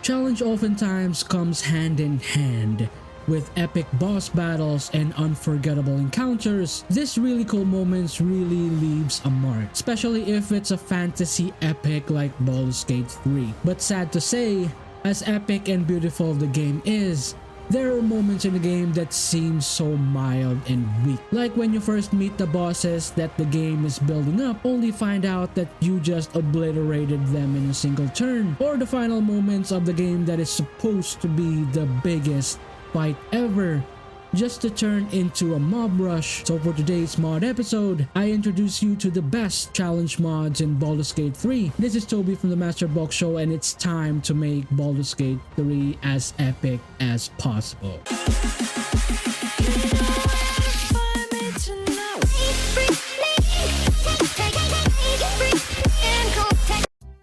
Challenge oftentimes comes hand in hand with epic boss battles and unforgettable encounters. This really cool moments really leaves a mark, especially if it's a fantasy epic like Baldur's Gate 3. But sad to say, as epic and beautiful the game is, there are moments in the game that seem so mild and weak. Like when you first meet the bosses that the game is building up, only find out that you just obliterated them in a single turn. Or the final moments of the game that is supposed to be the biggest fight ever, just to turn into a mob rush. So for today's mod episode, I introduce you to the best challenge mods in Baldur's Gate 3. This is Toby from the MasterBok Show, and it's time to make Baldur's Gate 3 as epic as possible.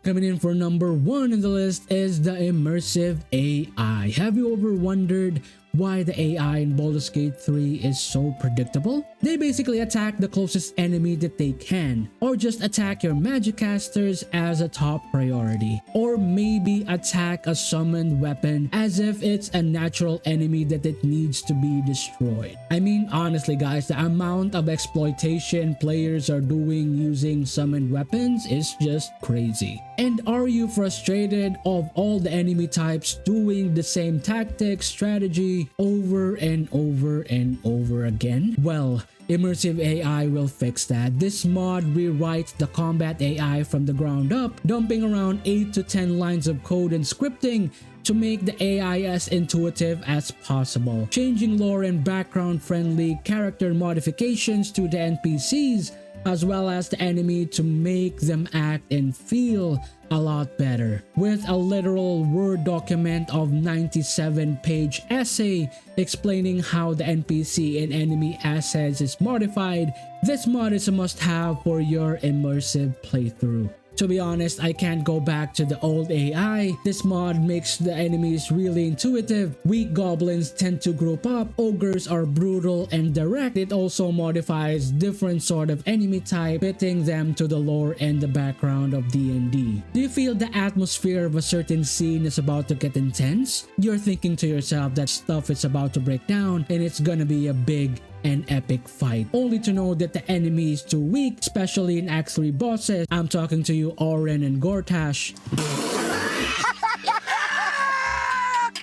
Coming in for number 1 in the list is the Immersive AI. Have you ever wondered why the AI in Baldur's Gate 3 is so predictable? They basically attack the closest enemy that they can, or just attack your magic casters as a top priority, or maybe attack a summoned weapon as if it's a natural enemy that it needs to be destroyed. I mean, honestly guys, the amount of exploitation players are doing using summoned weapons is just crazy. And are you frustrated of all the enemy types doing the same tactics, strategy over and over and over again? Well, Immersive AI will fix that. This mod rewrites the combat AI from the ground up, dumping around 8 to 10 lines of code and scripting to make the AI as intuitive as possible, changing lore and background friendly character modifications to the NPCs as well as the enemy to make them act and feel a lot better. With a literal Word document of 97-page essay explaining how the NPC and enemy assets is modified, this mod is a must-have for your immersive playthrough. To be honest, I can't go back to the old AI. This mod makes the enemies really intuitive. Weak goblins tend to group up, ogres are brutal and direct. It also modifies different sort of enemy type, fitting them to the lore and the background of D&D. Do you feel the atmosphere of a certain scene is about to get intense? You're thinking to yourself that stuff is about to break down and it's gonna be a big and epic fight, only to know that the enemy is too weak, especially in Act 3 bosses. I'm talking to you, Oren and Gortash.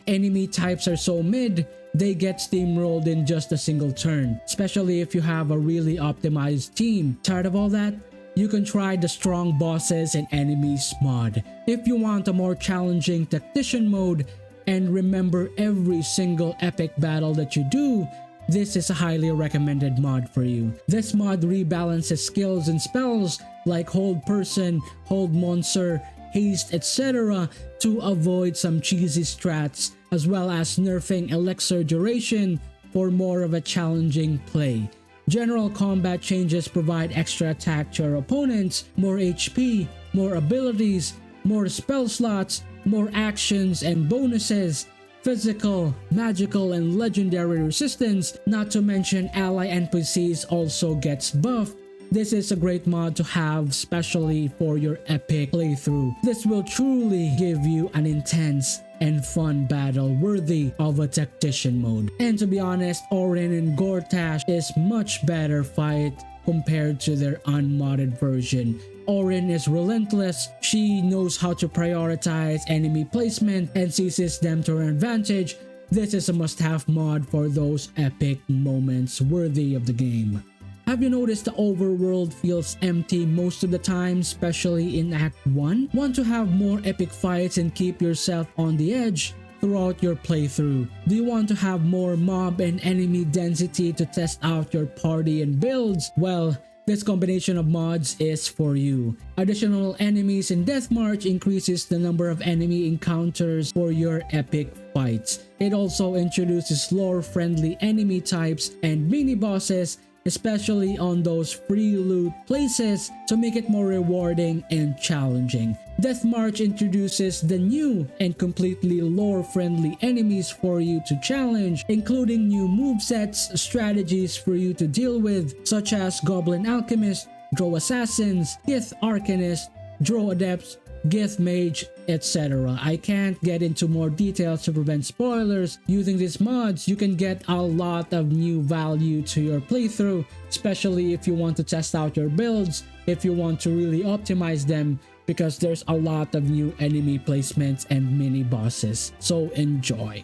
Enemy types are so mid, they get steamrolled in just a single turn, especially if you have a really optimized team. Tired of all that? You can try the Strong Bosses and Enemies mod. If you want a more challenging Tactician mode and remember every single epic battle that you do, this is a highly recommended mod for you. This mod rebalances skills and spells like Hold Person, Hold Monster, Haste, etc. to avoid some cheesy strats, as well as nerfing Elixir duration for more of a challenging play. General combat changes provide extra attack to your opponents, more HP, more abilities, more spell slots, more actions and bonuses, physical, magical, and legendary resistance, not to mention ally NPCs also gets buffed. This is a great mod to have, especially for your epic playthrough. This will truly give you an intense and fun battle worthy of a Tactician mode. And to be honest, Oren and Gortash is much better fight compared to their unmodded version. Oren is relentless, she knows how to prioritize enemy placement and seizes them to her advantage. This is a must-have mod for those epic moments worthy of the game. Have you noticed the overworld feels empty most of the time, especially in Act 1? Want to have more epic fights and keep yourself on the edge throughout your playthrough? Do you want to have more mob and enemy density to test out your party and builds? Well, this combination of mods is for you. Additional enemies in Death March increases the number of enemy encounters for your epic fights. It also introduces lore-friendly enemy types and mini-bosses, especially on those free loot places, to make it more rewarding and challenging. Death March introduces the new and completely lore-friendly enemies for you to challenge, including new movesets, strategies for you to deal with, such as Goblin Alchemist, Drow Assassins, Gith Arcanist, Drow Adepts, Gith Mage, etc. I can't get into more details to prevent spoilers. Using these mods, you can get a lot of new value to your playthrough, especially if you want to test out your builds, if you want to really optimize them, because there's a lot of new enemy placements and mini bosses. So enjoy.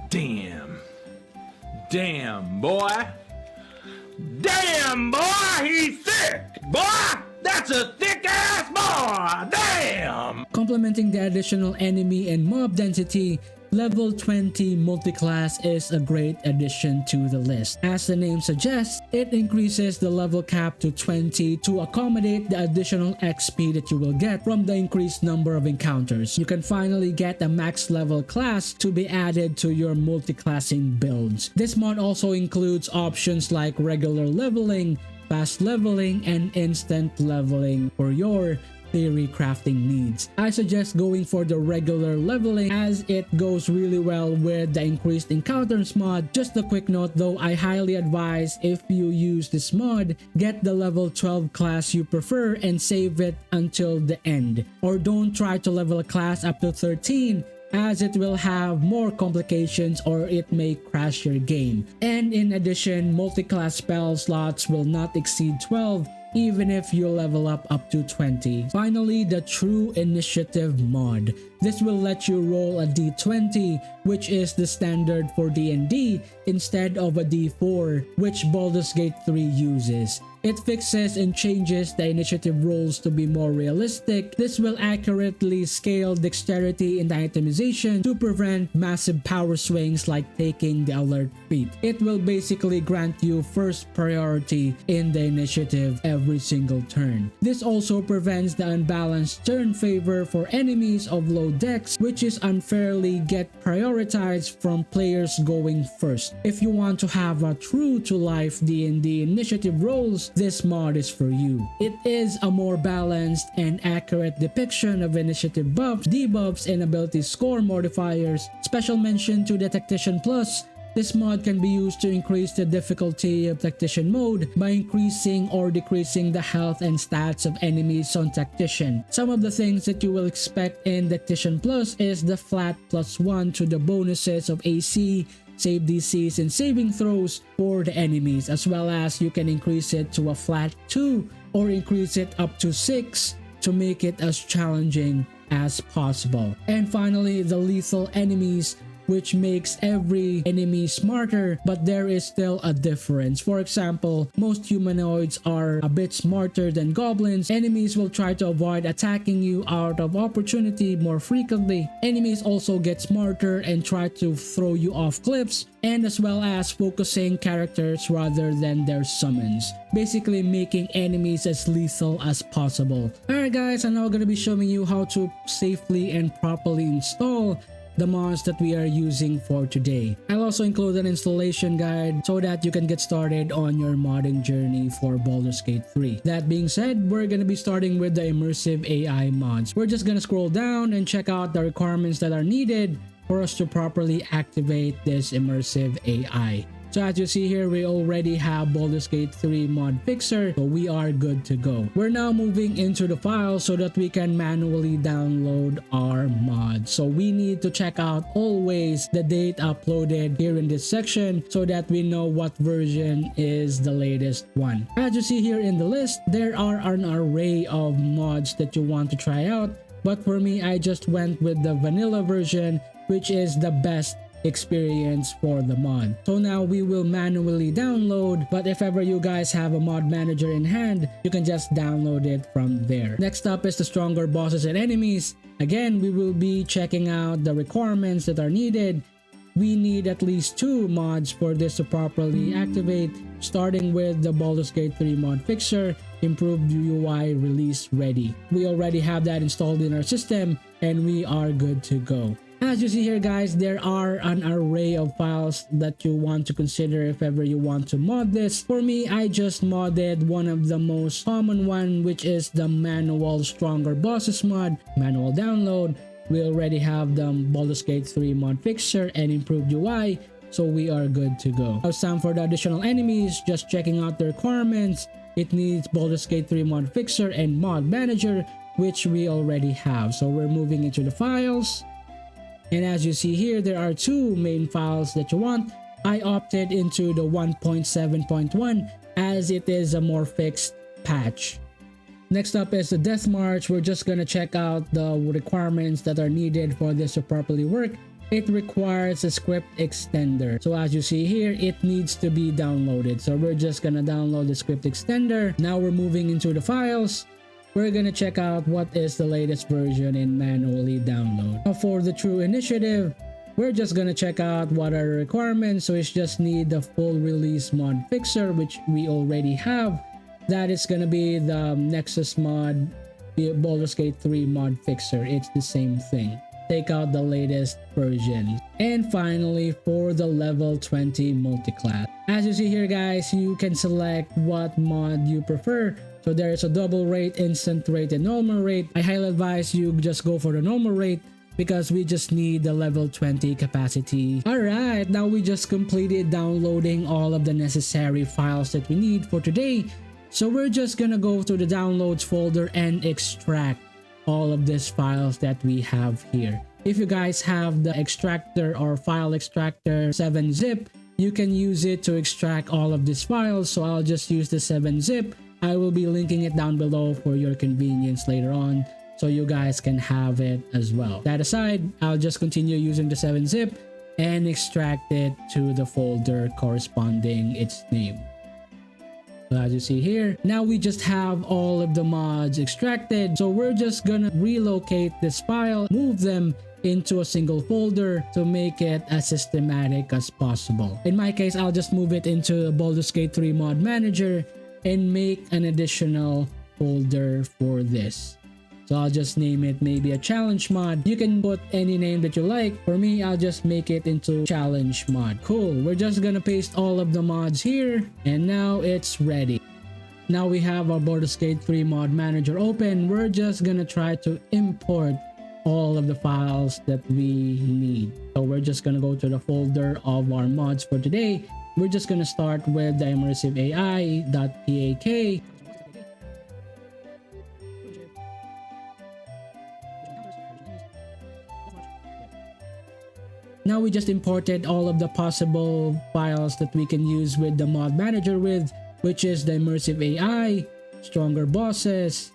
Damn. Damn, boy. Damn, boy, he's thick. Boy, that's a thick ass boy. Damn. Complementing the additional enemy and mob density, level 20 multiclass is a great addition to the list. As the name suggests, it increases the level cap to 20 to accommodate the additional XP that you will get from the increased number of encounters. You can finally get a max level class to be added to your multiclassing builds. This mod also includes options like regular leveling, fast leveling, and instant leveling for your theory crafting needs. I suggest going for the regular leveling as it goes really well with the increased encounters mod. Just a quick note though, I highly advise if you use this mod, get the level 12 class you prefer and save it until the end. Or don't try to level a class up to 13 as it will have more complications or it may crash your game. And in addition, multi-class spell slots will not exceed 12 even if you level up to 20. Finally, the True Initiative mod. This will let you roll a d20, which is the standard for D&D, instead of a d4, which Baldur's Gate 3 uses. It fixes and changes the initiative rolls to be more realistic. This will accurately scale dexterity and itemization to prevent massive power swings like taking the alert feat. It will basically grant you first priority in the initiative every single turn. This also prevents the unbalanced turn favor for enemies of low dex, which is unfairly get prioritized from players going first. If you want to have a true to life D&D initiative rolls, this mod is for you. It is a more balanced and accurate depiction of initiative buffs, debuffs, and ability score modifiers. Special mention to the Tactician Plus. This mod can be used to increase the difficulty of Tactician mode by increasing or decreasing the health and stats of enemies on Tactician. Some of the things that you will expect in Tactician Plus is the flat +1 to the bonuses of AC, save DCs, and saving throws for the enemies, as well as you can increase it to a flat 2 or increase it up to 6 to make it as challenging as possible. And finally, the lethal enemies, which makes every enemy smarter, but there is still a difference. For example, most humanoids are a bit smarter than goblins. Enemies will try to avoid attacking you out of opportunity more frequently. Enemies also get smarter and try to throw you off cliffs, and as well as focusing characters rather than their summons, basically making enemies as lethal as possible. Alright guys, I'm now going to be showing you how to safely and properly install the mods that we are using for today. I'll also include an installation guide so that you can get started on your modding journey for Baldur's Gate 3. That being said, we're gonna be starting with the Immersive AI mods. We're just gonna scroll down and check out the requirements that are needed for us to properly activate this Immersive AI. So as you see here, we already have Baldur's Gate 3 mod fixer, so we are good to go. We're now moving into the file so that we can manually download our mod. So we need to check out always the date uploaded here in this section so that we know what version is the latest one. As you see here in the list, there are an array of mods that you want to try out, but for me, I just went with the vanilla version, which is the best experience for the mod. So now we will manually download, but if ever you guys have a mod manager in hand, you can just download it from there. Next up is the stronger bosses and enemies. Again, we will be checking out the requirements that are needed. We need at least 2 mods for this to properly activate, starting with the Baldur's Gate 3 mod fixer, improved UI release ready. We already have that installed in our system and we are good to go. As you see here guys, there are an array of files that you want to consider if ever you want to mod this. For me, I just modded one of the most common one, which is the manual stronger bosses mod. Manual download. We already have the Baldur's Gate 3 mod fixer and improved UI, so we are good to go. Now it's time for the additional enemies. Just checking out the requirements. It needs Baldur's Gate 3 mod fixer and mod manager which we already have. So we're moving into the files. And as you see here, there are two main files that you want. I opted into the 1.7.1 as it is a more fixed patch. Next up is the Death March. We're just gonna check out the requirements that are needed for this to properly work. It requires a script extender. So as you see here, it needs to be downloaded. So we're just gonna download the script extender. Now we're moving into the files. We're gonna check out what is the latest version and manually download. Now for the True Initiative, we're just gonna check out what are the requirements. So it's just need the full release mod fixer, which we already have. That is gonna be the Nexus mod, the Baldur's Gate 3 mod fixer. It's the same thing. Take out the latest version. And finally, for the level 20 multiclass. As you see here guys, you can select what mod you prefer. So there is a double rate, instant rate, and normal rate. I highly advise you just go for the normal rate because we just need the level 20 capacity. Alright, now we just completed downloading all of the necessary files that we need for today. So we're just gonna go to the downloads folder and extract all of these files that we have here. If you guys have the extractor or file extractor 7-zip, you can use it to extract all of these files. So I'll just use the 7-zip. I will be linking it down below for your convenience later on, so you guys can have it as well. That aside, I'll just continue using the 7-zip and extract it to the folder corresponding its name. So as you see here, now we just have all of the mods extracted. So we're just gonna relocate this file, move them into a single folder to make it as systematic as possible. In my case, I'll just move it into Baldur's Gate 3 mod manager and make an additional folder for this. So I'll just name it maybe a challenge mod. You can put any name that you like. For me, I'll just make it into challenge mod. Cool. We're just gonna paste all of the mods here and now it's ready. Now we have our Baldur's Gate 3 mod manager open. We're just gonna try to import all of the files that we need. So we're just gonna go to the folder of our mods for today. We're just gonna start with the Immersive AI.pak. Now we just imported all of the possible files that we can use with the mod manager with, which is the Immersive AI, stronger bosses,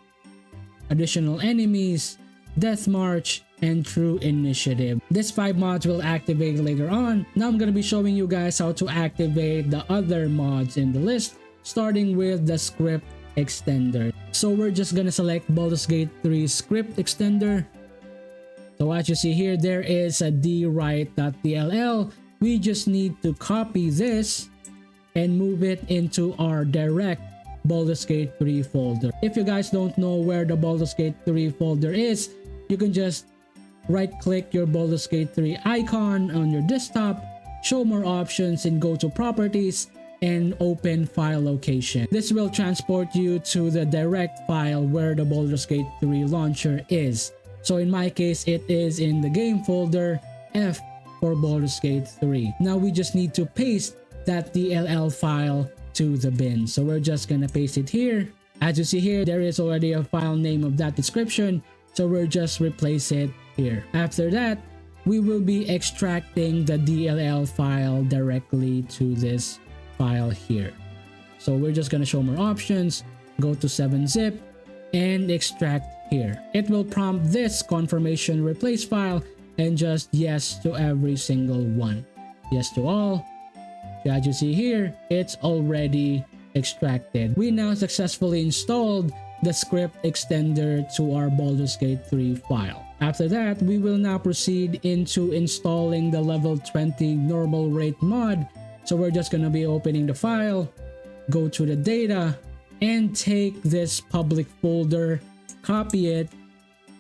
additional enemies, Death March, and True Initiative. These 5 mods will activate later on. Now I'm going to be showing you guys how to activate the other mods in the list, starting with the script extender. So we're just going to select Baldur's Gate 3 script extender. So as you see here, there is a dwrite.dll. We just need to copy this and move it into our direct Baldur's Gate 3 folder. If you guys don't know where the Baldur's Gate 3 folder is, you can just right click your Baldur's Gate 3 icon on your desktop, show more options, and go to properties and open file location. This will transport you to the direct file where the Baldur's Gate 3 launcher is. So in my case, it is in the game folder F for Baldur's Gate 3. Now we just need to paste that DLL file to the bin. So we're just gonna paste it here. As you see here, there is already a file name of that description. So we'll just replace it here. After that, we will be extracting the DLL file directly to this file here. So we're just gonna show more options, go to 7-zip and extract here. It will prompt this confirmation replace file and just yes to every single one. Yes to all. As you see here, it's already extracted. We now successfully installed the script extender to our Baldur's Gate 3 file. After that, we will now proceed into installing the level 20 normal rate mod. So we're just gonna be opening the file, go to the data, and take this public folder, copy it,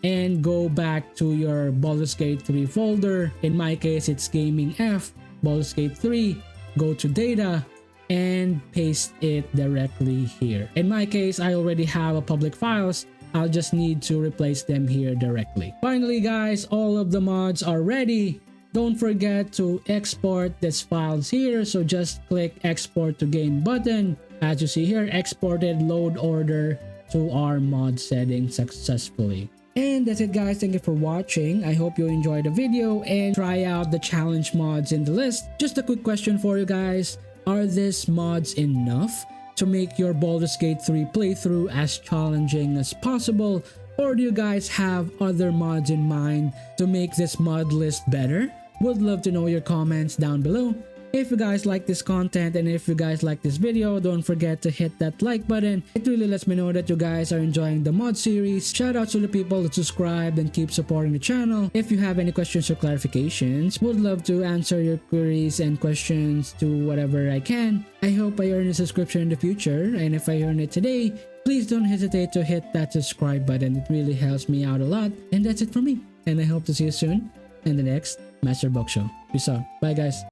and go back to your Baldur's Gate 3 folder. In my case, it's Gaming F, Baldur's Gate 3, go to data, and paste it directly here. In my case, I already have a public files. I'll just need to replace them here directly. Finally guys, all of the mods are ready. Don't forget to export these files here. So just click export to game button. As you see here, exported load order to our mod setting successfully. And that's it guys, thank you for watching. I hope you enjoyed the video and try out the challenge mods in the list. Just a quick question for you guys. Are these mods enough to make your Baldur's Gate 3 playthrough as challenging as possible? Or do you guys have other mods in mind to make this mod list better? Would love to know your comments down below. If you guys like this content and if you guys like this video, don't forget to hit that like button. It really lets me know that you guys are enjoying the mod series. Shout out to the people that subscribed and keep supporting the channel. If you have any questions or clarifications, would love to answer your queries and questions to whatever I can. I hope I earn a subscription in the future, and if I earn it today, please don't hesitate to hit that subscribe button. It really helps me out a lot. And that's it for me. And I hope to see you soon in the next MasterBok show. Peace out. Bye guys.